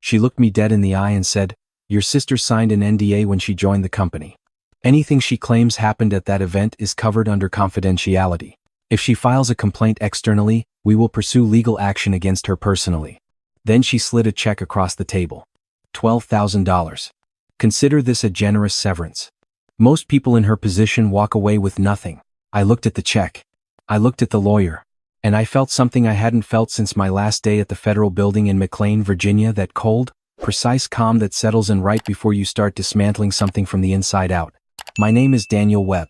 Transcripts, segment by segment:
She looked me dead in the eye and said, "Your sister signed an NDA when she joined the company. Anything she claims happened at that event is covered under confidentiality. If she files a complaint externally, we will pursue legal action against her personally." Then she slid a check across the table. $12,000. Consider this a generous severance. Most people in her position walk away with nothing. I looked at the check. I looked at the lawyer. And I felt something I hadn't felt since my last day at the federal building in McLean, Virginia, that cold, precise calm that settles in right before you start dismantling something from the inside out. My name is Daniel Webb.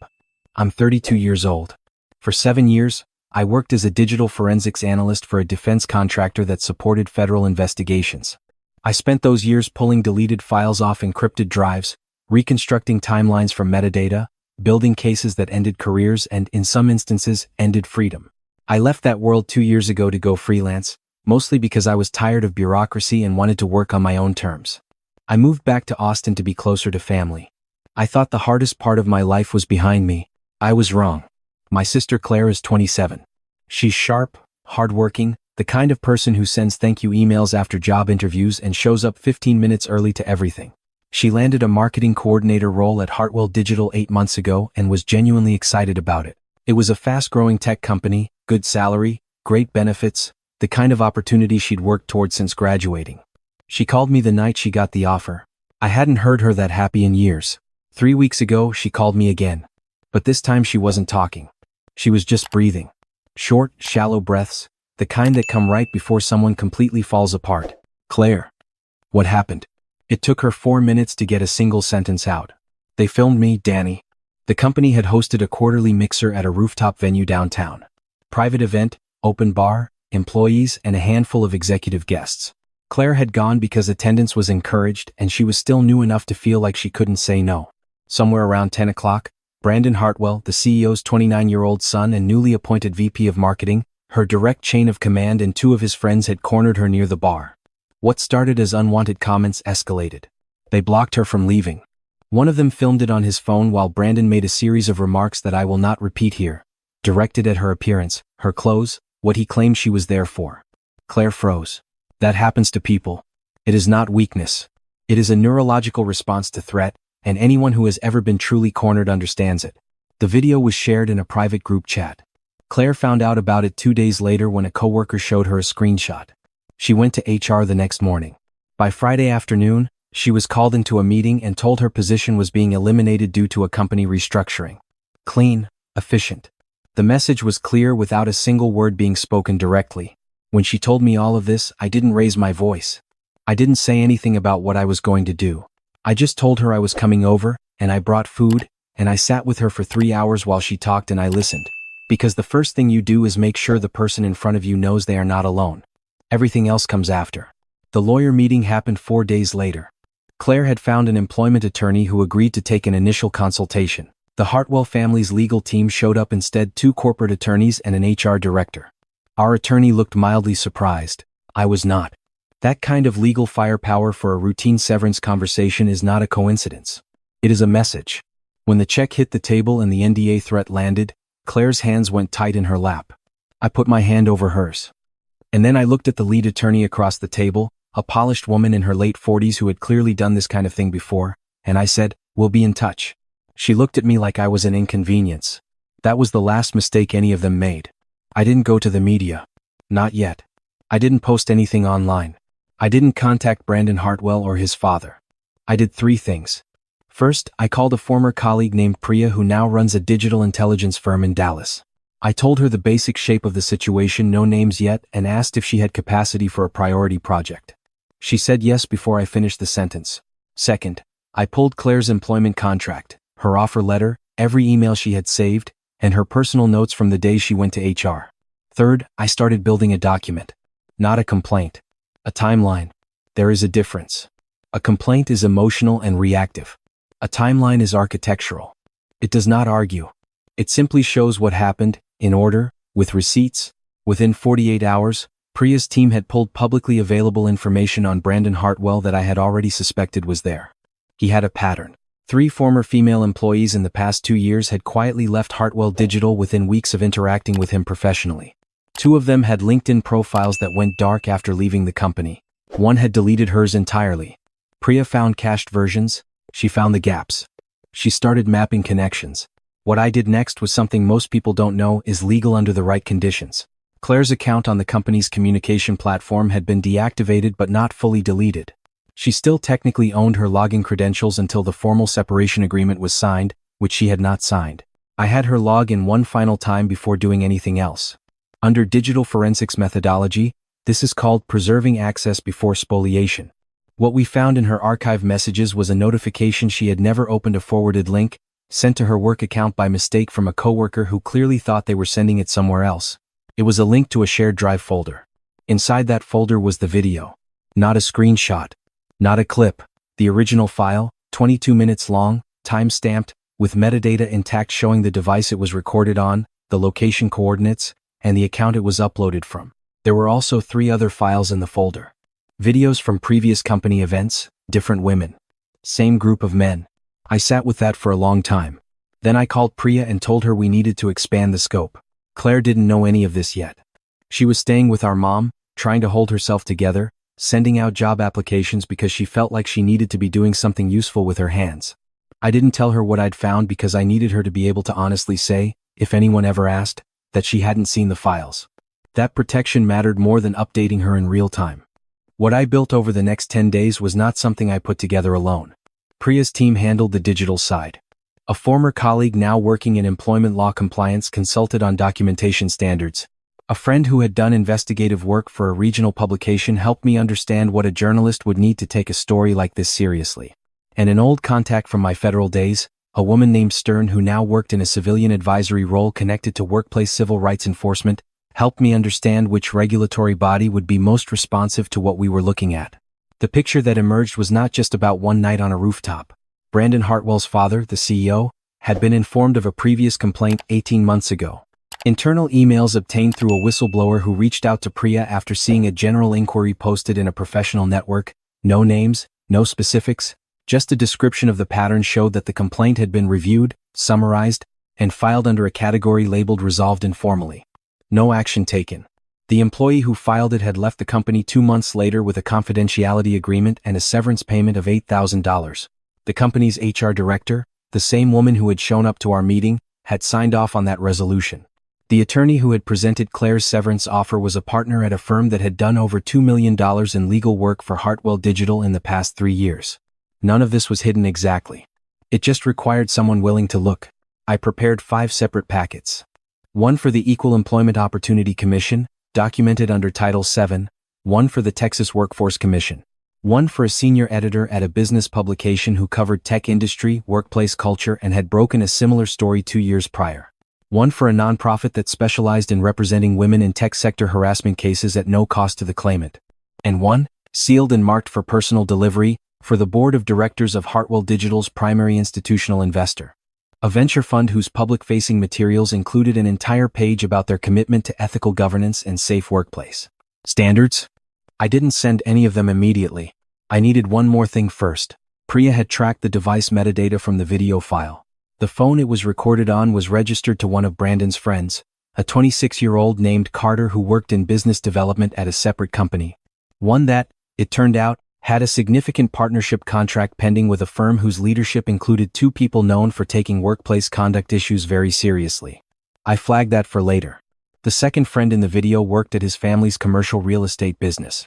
I'm 32 years old. For 7 years, I worked as a digital forensics analyst for a defense contractor that supported federal investigations. I spent those years pulling deleted files off encrypted drives, reconstructing timelines from metadata, building cases that ended careers and, in some instances, ended freedom. I left that world 2 years ago to go freelance, mostly because I was tired of bureaucracy and wanted to work on my own terms. I moved back to Austin to be closer to family. I thought the hardest part of my life was behind me. I was wrong. My sister Claire is 27. She's sharp, hardworking, the kind of person who sends thank you emails after job interviews and shows up 15 minutes early to everything. She landed a marketing coordinator role at Hartwell Digital 8 months ago and was genuinely excited about it. It was a fast-growing tech company, good salary, great benefits, the kind of opportunity she'd worked toward since graduating. She called me the night she got the offer. I hadn't heard her that happy in years. 3 weeks ago, she called me again. But this time she wasn't talking. She was just breathing. Short, shallow breaths, the kind that come right before someone completely falls apart. "Claire." What happened? It took her 4 minutes to get a single sentence out. "They filmed me, Danny." The company had hosted a quarterly mixer at a rooftop venue downtown. Private event, open bar, employees, and a handful of executive guests. Claire had gone because attendance was encouraged and she was still new enough to feel like she couldn't say no. Somewhere around 10 o'clock, Brandon Hartwell, the CEO's 29-year-old son and newly appointed VP of Marketing, her direct chain of command, and 2 of his friends had cornered her near the bar. What started as unwanted comments escalated. They blocked her from leaving. One of them filmed it on his phone while Brandon made a series of remarks that I will not repeat here, directed at her appearance, her clothes, what he claimed she was there for. Claire froze. That happens to people. It is not weakness. It is a neurological response to threat, and anyone who has ever been truly cornered understands it. The video was shared in a private group chat. Claire found out about it 2 days later when a coworker showed her a screenshot. She went to HR the next morning. By Friday afternoon, she was called into a meeting and told her position was being eliminated due to a company restructuring. Clean, efficient. The message was clear without a single word being spoken directly. When she told me all of this, I didn't raise my voice. I didn't say anything about what I was going to do. I just told her I was coming over, and I brought food, and I sat with her for 3 hours while she talked and I listened. Because the first thing you do is make sure the person in front of you knows they are not alone. Everything else comes after. The lawyer meeting happened 4 days later. Claire had found an employment attorney who agreed to take an initial consultation. The Hartwell family's legal team showed up instead, 2 corporate attorneys and an HR director. Our attorney looked mildly surprised. I was not. That kind of legal firepower for a routine severance conversation is not a coincidence. It is a message. When the check hit the table and the NDA threat landed, Claire's hands went tight in her lap. I put my hand over hers. And then I looked at the lead attorney across the table, a polished woman in her late 40s who had clearly done this kind of thing before, and I said, "We'll be in touch." She looked at me like I was an inconvenience. That was the last mistake any of them made. I didn't go to the media. Not yet. I didn't post anything online. I didn't contact Brandon Hartwell or his father. I did 3 things. First, I called a former colleague named Priya who now runs a digital intelligence firm in Dallas. I told her the basic shape of the situation, no names yet, and asked if she had capacity for a priority project. She said yes before I finished the sentence. Second, I pulled Claire's employment contract, her offer letter, every email she had saved, and her personal notes from the day she went to HR. Third, I started building a document. Not a complaint. A timeline. There is a difference. A complaint is emotional and reactive. A timeline is architectural. It does not argue. It simply shows what happened, in order, with receipts. Within 48 hours, Priya's team had pulled publicly available information on Brandon Hartwell that I had already suspected was there. He had a pattern. 3 former female employees in the past 2 years had quietly left Hartwell Digital within weeks of interacting with him professionally. 2 of them had LinkedIn profiles that went dark after leaving the company. One had deleted hers entirely. Priya found cached versions. She found the gaps. She started mapping connections. What I did next was something most people don't know is legal under the right conditions. Claire's account on the company's communication platform had been deactivated but not fully deleted. She still technically owned her login credentials until the formal separation agreement was signed, which she had not signed. I had her log in one final time before doing anything else. Under digital forensics methodology, this is called preserving access before spoliation. What we found in her archive messages was a notification she had never opened a forwarded link, sent to her work account by mistake from a coworker who clearly thought they were sending it somewhere else. It was a link to a shared drive folder. Inside that folder was the video. Not a screenshot. Not a clip. The original file, 22 minutes long, time-stamped, with metadata intact showing the device it was recorded on, the location coordinates, and the account it was uploaded from. There were also 3 other files in the folder. Videos from previous company events, different women. Same group of men. I sat with that for a long time. Then I called Priya and told her we needed to expand the scope. Claire didn't know any of this yet. She was staying with our mom, trying to hold herself together, sending out job applications because she felt like she needed to be doing something useful with her hands. I didn't tell her what I'd found because I needed her to be able to honestly say, if anyone ever asked, that she hadn't seen the files. That protection mattered more than updating her in real time. What I built over the next 10 days was not something I put together alone. Priya's team handled the digital side. A former colleague now working in employment law compliance consulted on documentation standards. A friend who had done investigative work for a regional publication helped me understand what a journalist would need to take a story like this seriously. And an old contact from my federal days, a woman named Stern who now worked in a civilian advisory role connected to workplace civil rights enforcement, helped me understand which regulatory body would be most responsive to what we were looking at. The picture that emerged was not just about one night on a rooftop. Brandon Hartwell's father, the CEO, had been informed of a previous complaint 18 months ago. Internal emails obtained through a whistleblower who reached out to Priya after seeing a general inquiry posted in a professional network, no names, no specifics, just a description of the pattern showed that the complaint had been reviewed, summarized, and filed under a category labeled resolved informally. No action taken. The employee who filed it had left the company 2 months later with a confidentiality agreement and a severance payment of $8,000. The company's HR director, the same woman who had shown up to our meeting, had signed off on that resolution. The attorney who had presented Claire's severance offer was a partner at a firm that had done over $2 million in legal work for Hartwell Digital in the past 3 years. None of this was hidden exactly. It just required someone willing to look. I prepared 5 separate packets. One for the Equal Employment Opportunity Commission, documented under Title VII, one for the Texas Workforce Commission, one for a senior editor at a business publication who covered tech industry, workplace culture, and had broken a similar story 2 years prior, one for a nonprofit that specialized in representing women in tech sector harassment cases at no cost to the claimant, and one, sealed and marked for personal delivery, for the board of directors of Hartwell Digital's primary institutional investor, a venture fund whose public-facing materials included an entire page about their commitment to ethical governance and safe workplace standards. I didn't send any of them immediately. I needed one more thing first. Priya had tracked the device metadata from the video file. The phone it was recorded on was registered to one of Brandon's friends, a 26-year-old named Carter who worked in business development at a separate company. One that, it turned out, had a significant partnership contract pending with a firm whose leadership included 2 people known for taking workplace conduct issues very seriously. I flagged that for later. The second friend in the video worked at his family's commercial real estate business.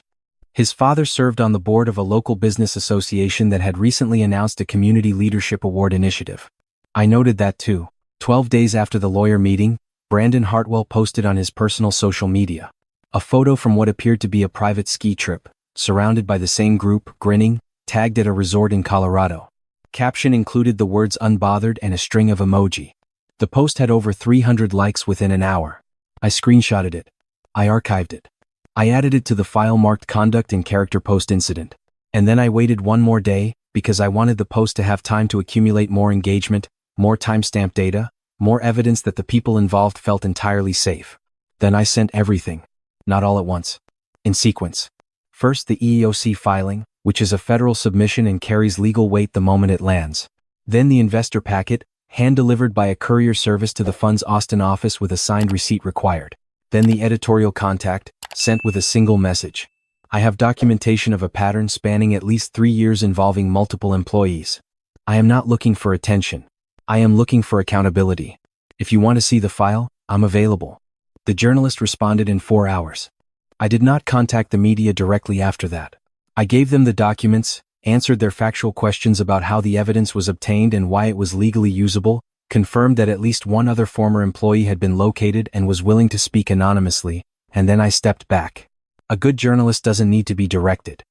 His father served on the board of a local business association that had recently announced a Community Leadership Award initiative. I noted that too. 12 days after the lawyer meeting, Brandon Hartwell posted on his personal social media a photo from what appeared to be a private ski trip, surrounded by the same group, grinning, tagged at a resort in Colorado. Caption included the words unbothered and a string of emoji. The post had over 300 likes within an hour. I screenshotted it. I archived it. I added it to the file marked conduct and character post incident. And then I waited one more day, because I wanted the post to have time to accumulate more engagement, more timestamp data, more evidence that the people involved felt entirely safe. Then I sent everything. Not all at once. In sequence. First the EEOC filing, which is a federal submission and carries legal weight the moment it lands. Then the investor packet, hand-delivered by a courier service to the fund's Austin office with a signed receipt required. Then the editorial contact, sent with a single message. I have documentation of a pattern spanning at least 3 years involving multiple employees. I am not looking for attention. I am looking for accountability. If you want to see the file, I'm available." The journalist responded in 4 hours. I did not contact the media directly after that. I gave them the documents, answered their factual questions about how the evidence was obtained and why it was legally usable, confirmed that at least one other former employee had been located and was willing to speak anonymously, and then I stepped back. A good journalist doesn't need to be directed.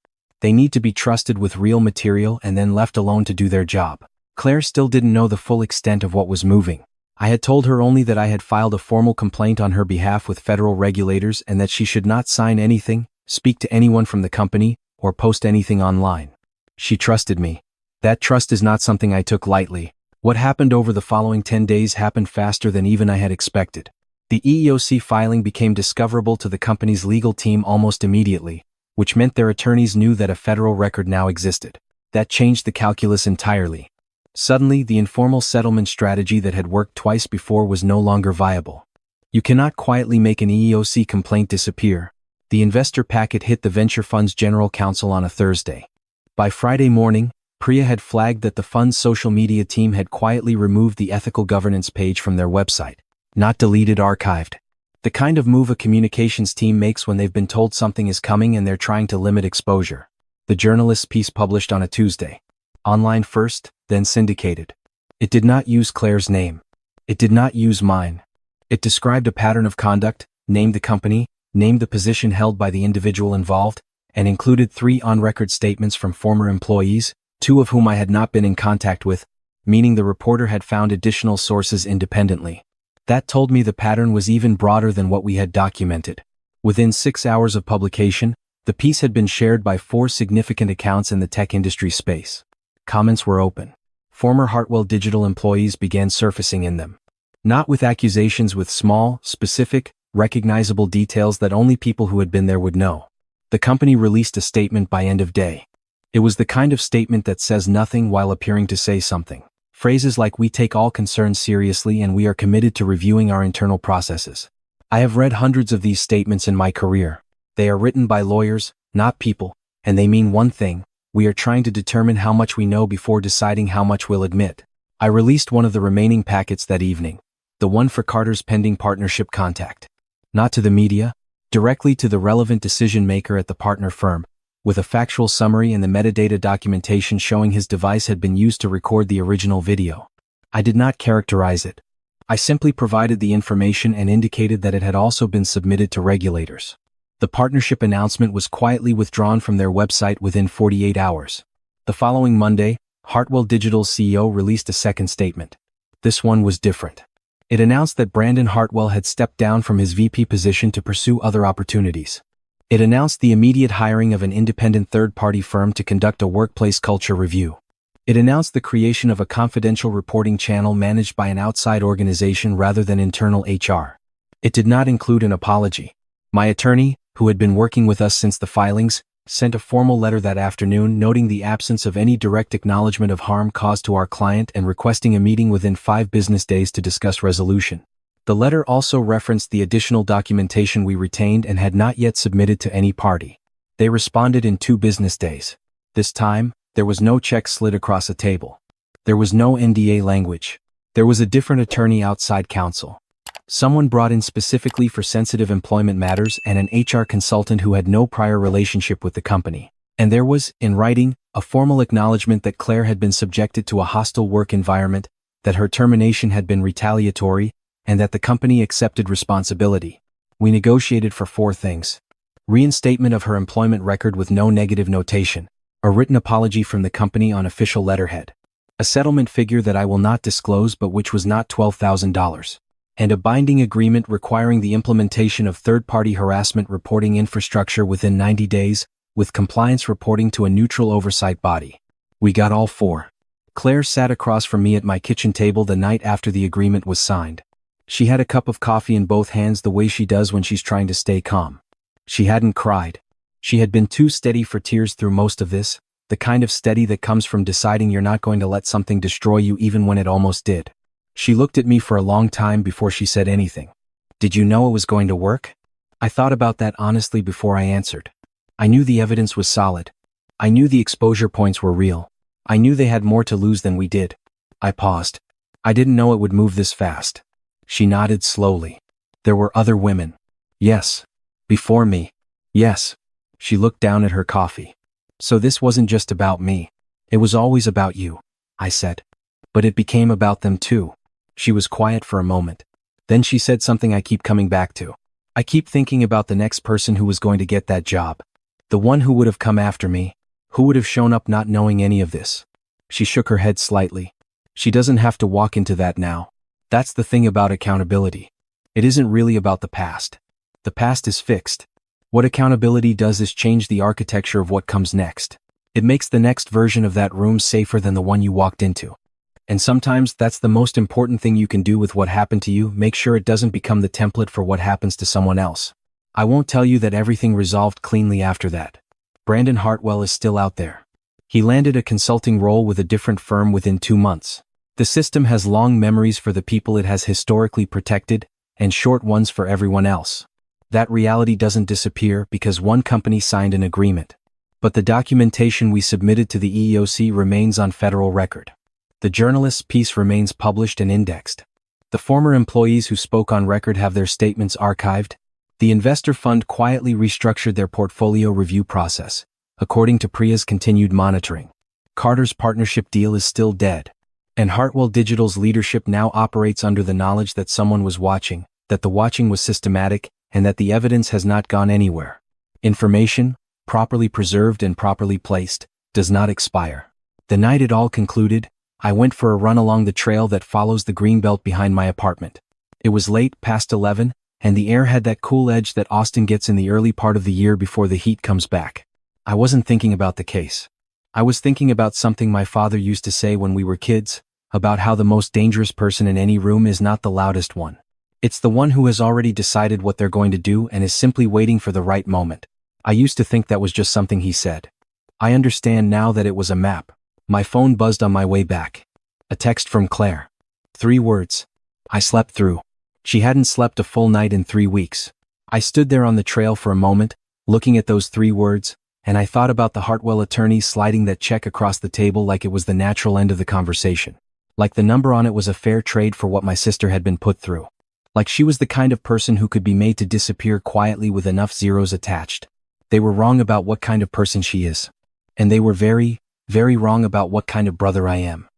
They need to be trusted with real material and then left alone to do their job. Claire still didn't know the full extent of what was moving. I had told her only that I had filed a formal complaint on her behalf with federal regulators and that she should not sign anything, speak to anyone from the company, or post anything online. She trusted me. That trust is not something I took lightly. What happened over the following 10 days happened faster than even I had expected. The EEOC filing became discoverable to the company's legal team almost immediately, which meant their attorneys knew that a federal record now existed. That changed the calculus entirely. Suddenly, the informal settlement strategy that had worked twice before was no longer viable. You cannot quietly make an EEOC complaint disappear. The investor packet hit the venture fund's general counsel on a Thursday. By Friday morning, Priya had flagged that the fund's social media team had quietly removed the ethical governance page from their website. Not deleted, archived. The kind of move a communications team makes when they've been told something is coming and they're trying to limit exposure. The journalist's piece published on a Tuesday. Online first, then syndicated. It did not use Claire's name. It did not use mine. It described a pattern of conduct, named the company, named the position held by the individual involved, and included 3 on-record statements from former employees, 2 of whom I had not been in contact with, meaning the reporter had found additional sources independently. That told me the pattern was even broader than what we had documented. Within 6 hours of publication, the piece had been shared by 4 significant accounts in the tech industry space. Comments were open. Former Hartwell Digital employees began surfacing in them. Not with accusations, with small, specific, recognizable details that only people who had been there would know. The company released a statement by end of day. It was the kind of statement that says nothing while appearing to say something. Phrases like "we take all concerns seriously and we are committed to reviewing our internal processes." I have read hundreds of these statements in my career. They are written by lawyers, not people, and they mean one thing: we are trying to determine how much we know before deciding how much we'll admit. I released one of the remaining packets that evening, the one for Carter's pending partnership contact. Not to the media, directly to the relevant decision maker at the partner firm, with a factual summary and the metadata documentation showing his device had been used to record the original video. I did not characterize it. I simply provided the information and indicated that it had also been submitted to regulators. The partnership announcement was quietly withdrawn from their website within 48 hours. The following Monday, Hartwell Digital's CEO released a second statement. This one was different. It announced that Brandon Hartwell had stepped down from his VP position to pursue other opportunities. It announced the immediate hiring of an independent third-party firm to conduct a workplace culture review. It announced the creation of a confidential reporting channel managed by an outside organization rather than internal HR. It did not include an apology. My attorney, who had been working with us since the filings, sent a formal letter that afternoon noting the absence of any direct acknowledgement of harm caused to our client and requesting a meeting within 5 business days to discuss resolution. The letter also referenced the additional documentation we retained and had not yet submitted to any party. They responded in 2 business days. This time, there was no check slid across a table. There was no NDA language. There was a different attorney outside counsel. Someone brought in specifically for sensitive employment matters and an HR consultant who had no prior relationship with the company. And there was, in writing, a formal acknowledgement that Claire had been subjected to a hostile work environment, that her termination had been retaliatory, and that the company accepted responsibility. We negotiated for 4 things: reinstatement of her employment record with no negative notation, a written apology from the company on official letterhead, a settlement figure that I will not disclose but which was not $12,000, and a binding agreement requiring the implementation of third-party harassment reporting infrastructure within 90 days, with compliance reporting to a neutral oversight body. We got all 4. Claire sat across from me at my kitchen table the night after the agreement was signed. She had a cup of coffee in both hands the way she does when she's trying to stay calm. She hadn't cried. She had been too steady for tears through most of this, the kind of steady that comes from deciding you're not going to let something destroy you even when it almost did. She looked at me for a long time before she said anything. "Did you know it was going to work?" I thought about that honestly before I answered. I knew the evidence was solid. I knew the exposure points were real. I knew they had more to lose than we did. I paused. I didn't know it would move this fast. She nodded slowly. There were other women. Yes. Before me. Yes. She looked down at her coffee. So this wasn't just about me. It was always about you, I said. But it became about them too. She was quiet for a moment. Then she said something I keep coming back to. I keep thinking about the next person who was going to get that job. The one who would have come after me, who would have shown up not knowing any of this. She shook her head slightly. She doesn't have to walk into that now. That's the thing about accountability. It isn't really about the past. The past is fixed. What accountability does is change the architecture of what comes next. It makes the next version of that room safer than the one you walked into. And sometimes that's the most important thing you can do with what happened to you. Make sure it doesn't become the template for what happens to someone else. I won't tell you that everything resolved cleanly after that. Brandon Hartwell is still out there. He landed a consulting role with a different firm within 2 months. The system has long memories for the people it has historically protected, and short ones for everyone else. That reality doesn't disappear because one company signed an agreement. But the documentation we submitted to the EEOC remains on federal record. The journalist's piece remains published and indexed. The former employees who spoke on record have their statements archived. The investor fund quietly restructured their portfolio review process, according to Priya's continued monitoring. Carter's partnership deal is still dead. And Hartwell Digital's leadership now operates under the knowledge that someone was watching, that the watching was systematic, and that the evidence has not gone anywhere. Information, properly preserved and properly placed, does not expire. The night it all concluded, I went for a run along the trail that follows the greenbelt behind my apartment. It was late, past 11, and the air had that cool edge that Austin gets in the early part of the year before the heat comes back. I wasn't thinking about the case. I was thinking about something my father used to say when we were kids, about how the most dangerous person in any room is not the loudest one. It's the one who has already decided what they're going to do and is simply waiting for the right moment. I used to think that was just something he said. I understand now that it was a map. My phone buzzed on my way back. A text from Claire. 3 words. I slept through. She hadn't slept a full night in 3 weeks. I stood there on the trail for a moment, looking at those 3 words, and I thought about the Hartwell attorney sliding that check across the table like it was the natural end of the conversation. Like the number on it was a fair trade for what my sister had been put through. Like she was the kind of person who could be made to disappear quietly with enough zeros attached. They were wrong about what kind of person she is. And they were very, very wrong about what kind of brother I am.